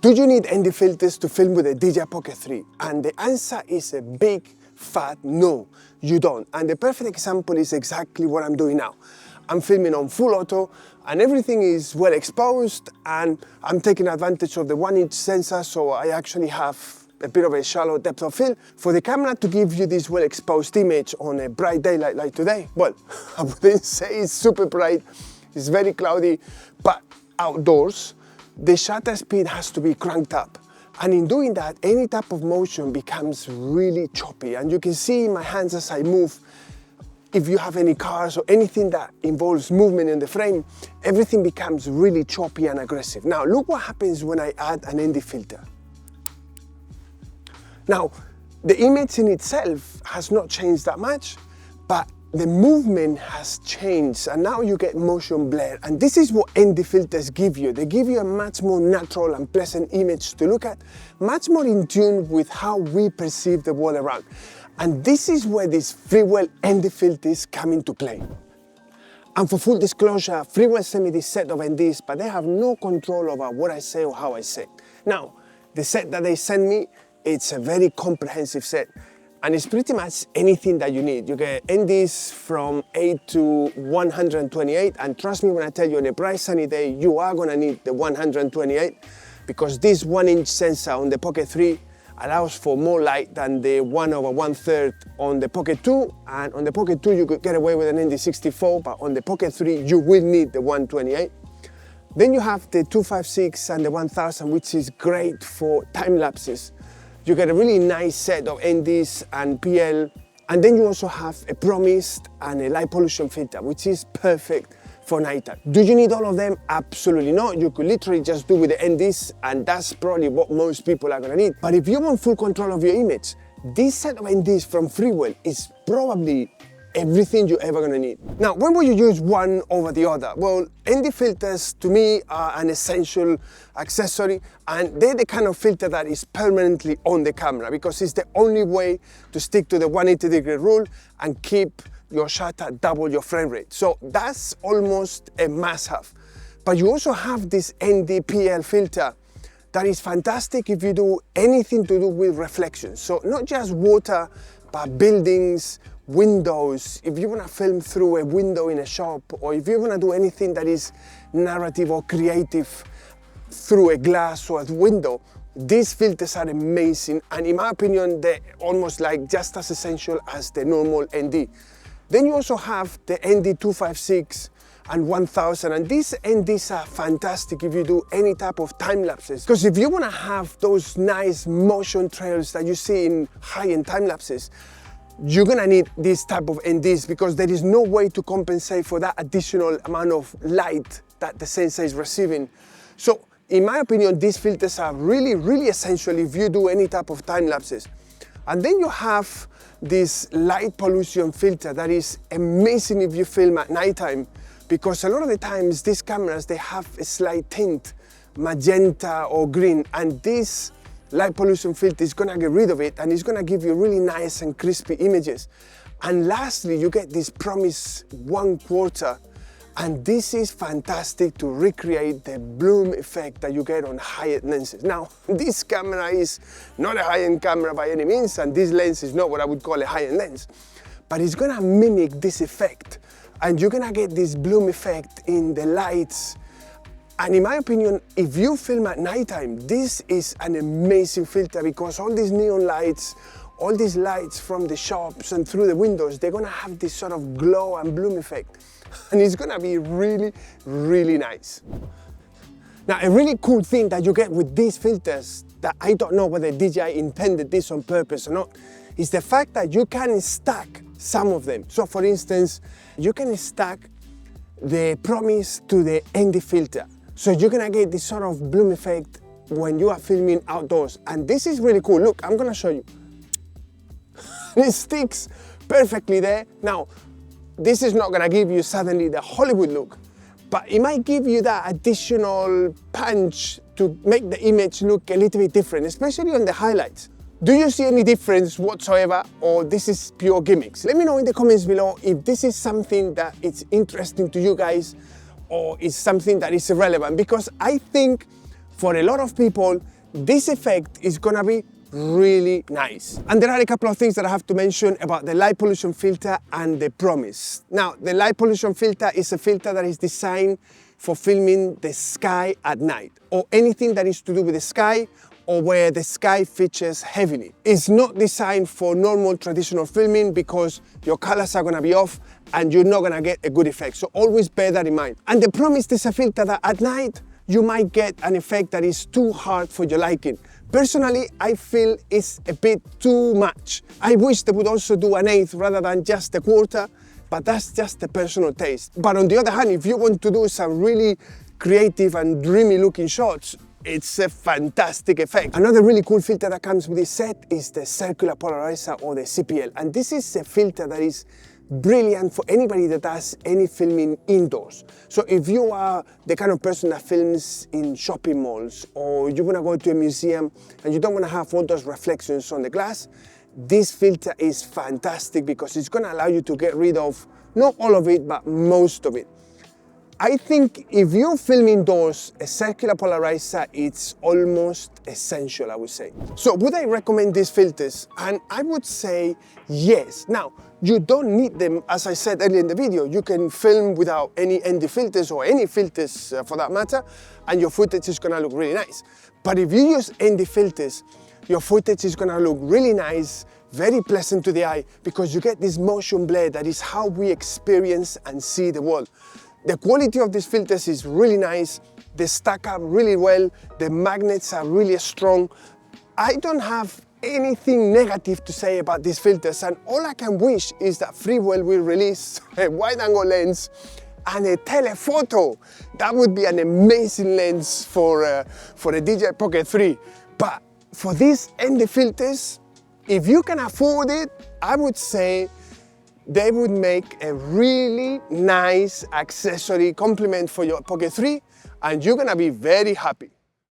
Do you need ND filters to film with the DJI Pocket 3? And the answer is a big fat no, you don't. And the perfect example is exactly what I'm doing now. I'm filming on full auto and everything is well exposed, and I'm taking advantage of the 1-inch sensor, so I actually have a bit of a shallow depth of field for the camera to give you this well exposed image on a bright daylight like today. Well, I wouldn't say it's super bright, it's very cloudy, but outdoors, the shutter speed has to be cranked up. And in doing that, any type of motion becomes really choppy. And you can see in my hands as I move, if you have any cars or anything that involves movement in the frame, everything becomes really choppy and aggressive. Now, look what happens when I add an ND filter. Now, the image in itself has not changed that much, but the movement has changed, and now you get motion blur. And this is what ND filters give you. They give you a much more natural and pleasant image to look at, much more in tune with how we perceive the world around. And this is where these Freewell ND filters come into play. And for full disclosure, Freewell sent me this set of NDs, but they have no control over what I say or how I say. Now, the set that they sent me, it's a very comprehensive set. And it's pretty much anything that you need. You get NDs from 8 to 128, and trust me when I tell you, on a bright sunny day, you are gonna need the 128, because this 1-inch sensor on the Pocket 3 allows for more light than the 1/1/3 on the Pocket 2, and on the Pocket 2 you could get away with an ND64, but on the Pocket 3 you will need the 128. Then you have the 256 and the 1000, which is great for time lapses. You get a really nice set of NDs and PL, and then you also have a Promised and a light pollution filter, which is perfect for nighttime. Do you need all of them? Absolutely not. You could literally just do with the NDs, and that's probably what most people are gonna need. But if you want full control of your image, this set of NDs from Freewell is probably everything you're ever gonna need. Now, when will you use one over the other? Well, ND filters to me are an essential accessory, and they're the kind of filter that is permanently on the camera, because it's the only way to stick to the 180-degree rule and keep your shutter double your frame rate. So that's almost a must-have. But you also have this ND-PL filter that is fantastic if you do anything to do with reflections. So not just water, but buildings, windows. If you want to film through a window in a shop, or if you want to do anything that is narrative or creative through a glass or a window, these filters are amazing, and in my opinion they're almost like just as essential as the normal ND. Then you also have the ND256 and 1000, and these NDs are fantastic if you do any type of time lapses, because if you want to have those nice motion trails that you see in high-end time lapses, you're gonna need this type of NDs, because there is no way to compensate for that additional amount of light that the sensor is receiving. So in my opinion, these filters are really, really essential if you do any type of time lapses. And then you have this light pollution filter that is amazing if you film at nighttime, because a lot of the times these cameras, they have a slight tint, magenta or green, and this light pollution filter is gonna get rid of it, and it's gonna give you really nice and crispy images. And lastly, you get this Promised 1/4, and this is fantastic to recreate the bloom effect that you get on high-end lenses. Now, this camera is not a high-end camera by any means, and this lens is not what I would call a high-end lens, but it's gonna mimic this effect, and you're gonna get this bloom effect in the lights. And in my opinion, if you film at nighttime, this is an amazing filter, because all these neon lights, all these lights from the shops and through the windows, they're gonna have this sort of glow and bloom effect. And it's gonna be really, really nice. Now, a really cool thing that you get with these filters, that I don't know whether DJI intended this on purpose or not, is the fact that you can stack some of them. So for instance, you can stack the Promised to the ND filter. So you're gonna get this sort of bloom effect when you are filming outdoors. And this is really cool. Look, I'm gonna show you. It sticks perfectly there. Now, this is not gonna give you suddenly the Hollywood look, but it might give you that additional punch to make the image look a little bit different, especially on the highlights. Do you see any difference whatsoever, or this is pure gimmicks? Let me know in the comments below if this is something that is interesting to you guys, or is something that is irrelevant, because I think for a lot of people, this effect is gonna be really nice. And there are a couple of things that I have to mention about the light pollution filter and the Promise. Now, the light pollution filter is a filter that is designed for filming the sky at night, or anything that is to do with the sky or where the sky features heavily. It's not designed for normal traditional filming because your colors are gonna be off and you're not gonna get a good effect. So always bear that in mind. And the Promise is a filter that at night you might get an effect that is too hard for your liking. Personally, I feel it's a bit too much. I wish they would also do an eighth rather than just a quarter, but that's just a personal taste. But on the other hand, if you want to do some really creative and dreamy looking shots, it's a fantastic effect. Another really cool filter that comes with this set is the circular polarizer, or the CPL. And this is a filter that is brilliant for anybody that does any filming indoors. So if you are the kind of person that films in shopping malls, or you want to go to a museum and you don't want to have all those reflections on the glass, this filter is fantastic because it's going to allow you to get rid of not all of it, but most of it. I think if you film indoors, a circular polarizer, it's almost essential, I would say. So would I recommend these filters? And I would say yes. Now, you don't need them, as I said earlier in the video. You can film without any ND filters, or any filters for that matter, and your footage is gonna look really nice. But if you use ND filters, your footage is gonna look really nice, very pleasant to the eye, because you get this motion blur that is how we experience and see the world. The quality of these filters is really nice. They stack up really well. The magnets are really strong. I don't have anything negative to say about these filters, and all I can wish is that Freewell will release a wide-angle lens and a telephoto. That would be an amazing lens for a DJI Pocket 3. But for these ND filters, if you can afford it, I would say they would make a really nice accessory complement for your Pocket 3, and you're gonna be very happy.